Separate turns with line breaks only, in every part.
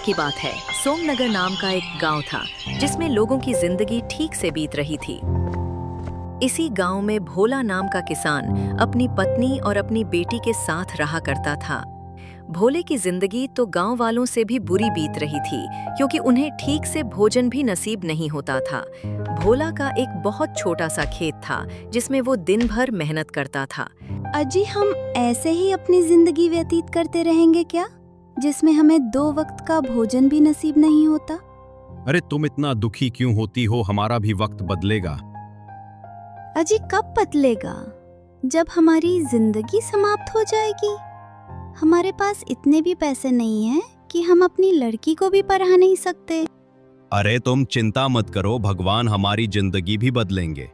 की बात है। सोमनगर नाम का एक गांव था जिसमें लोगों की जिंदगी ठीक से बीत रही थी। इसी गांव में भोला नाम का किसान अपनी पत्नी और अपनी बेटी के साथ रहा करता था। भोले की जिंदगी तो गांव वालों से भी बुरी बीत रही थी, क्योंकि उन्हें ठीक से भोजन भी नसीब नहीं होता था। भोला का एक बहुत छोटा सा खेत था जिसमें वो दिन भर मेहनत करता था।
अजी, हम ऐसे ही अपनी जिंदगी व्यतीत करते रहेंगे क्या, जिसमें हमें 2 वक्त का भोजन भी नसीब नहीं होता?
अरे तुम इतना दुखी क्यों होती हो? हमारा भी वक्त बदलेगा।
अजी, कब बदलेगा? जब हमारी जिंदगी समाप्त हो जाएगी। हमारे पास इतने भी पैसे नहीं हैं कि हम अपनी लड़की को भी पढ़ा नहीं सकते।
अरे तुम चिंता मत करो, भगवान हमारी जिंदगी भी बदलेंगे।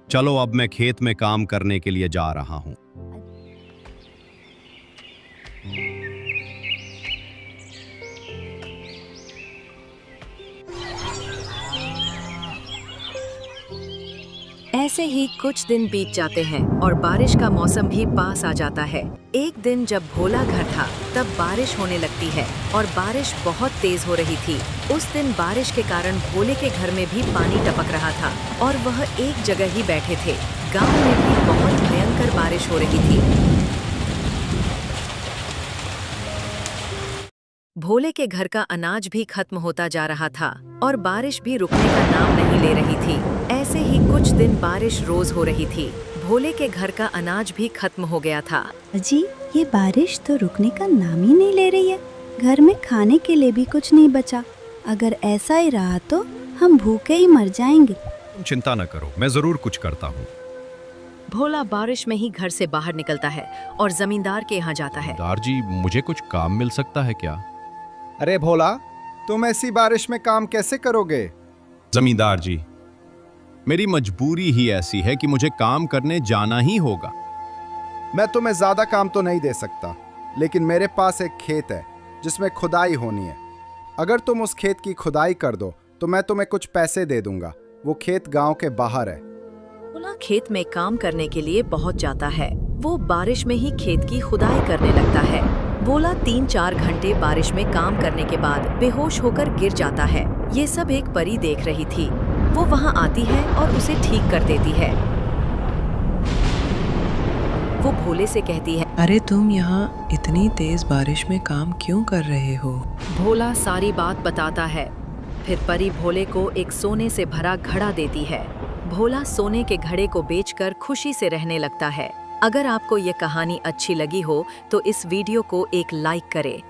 चलो अब मैं खेत में काम करने के लिए जा रहा हूँ।
ऐसे ही कुछ दिन बीत जाते हैं और बारिश का मौसम भी पास आ जाता है। एक दिन जब भोला घर था तब बारिश होने लगती है और बारिश बहुत तेज हो रही थी। उस दिन बारिश के कारण भोले के घर में भी पानी टपक रहा था और वह एक जगह ही बैठे थे। गांव में भी बहुत भयंकर बारिश हो रही थी। भोले के घर का अनाज भी खत्म होता जा रहा था और बारिश भी रुकने का नाम नहीं ले रही थी। ऐसे ही कुछ दिन बारिश रोज हो रही थी। भोले के घर का अनाज भी खत्म हो गया था।
अजी, ये बारिश तो रुकने का नाम ही नहीं ले रही है। घर में खाने के लिए भी कुछ नहीं बचा। अगर ऐसा ही रहा तो हम भूखे ही मर जाएंगे।
तुम चिंता न करो, मैं जरूर कुछ करता हूँ।
भोला बारिश में ही घर से बाहर निकलता है और जमींदार के यहाँ जाता है।
दार जी, मुझे कुछ काम मिल सकता है क्या?
अरे भोला, तुम ऐसी बारिश में काम कैसे करोगे?
जमींदार जी, मेरी मजबूरी ही ऐसी है कि मुझे काम करने जाना ही होगा।
मैं तुम्हें ज्यादा काम तो नहीं दे सकता, लेकिन मेरे पास एक खेत है जिसमें खुदाई होनी है। अगर तुम उस खेत की खुदाई कर दो तो मैं तुम्हें कुछ पैसे दे दूंगा। वो खेत गांव के बाहर है।
भोला खेत में काम करने के लिए पहुंच जाता है। वो बारिश में ही खेत की खुदाई करने लगता है। भोला 3-4 घंटे बारिश में काम करने के बाद बेहोश होकर गिर जाता है। ये सब एक परी देख रही थी। वो वहां आती है और उसे ठीक कर देती है। वो भोले से कहती है,
अरे तुम यहाँ इतनी तेज बारिश में काम क्यों कर रहे हो?
भोला सारी बात बताता है। फिर परी भोले को एक सोने से भरा घड़ा देती है। भोला सोने के घड़े को बेचकर खुशी से रहने लगता है। अगर आपको ये कहानी अच्छी लगी हो तो इस वीडियो को एक लाइक करें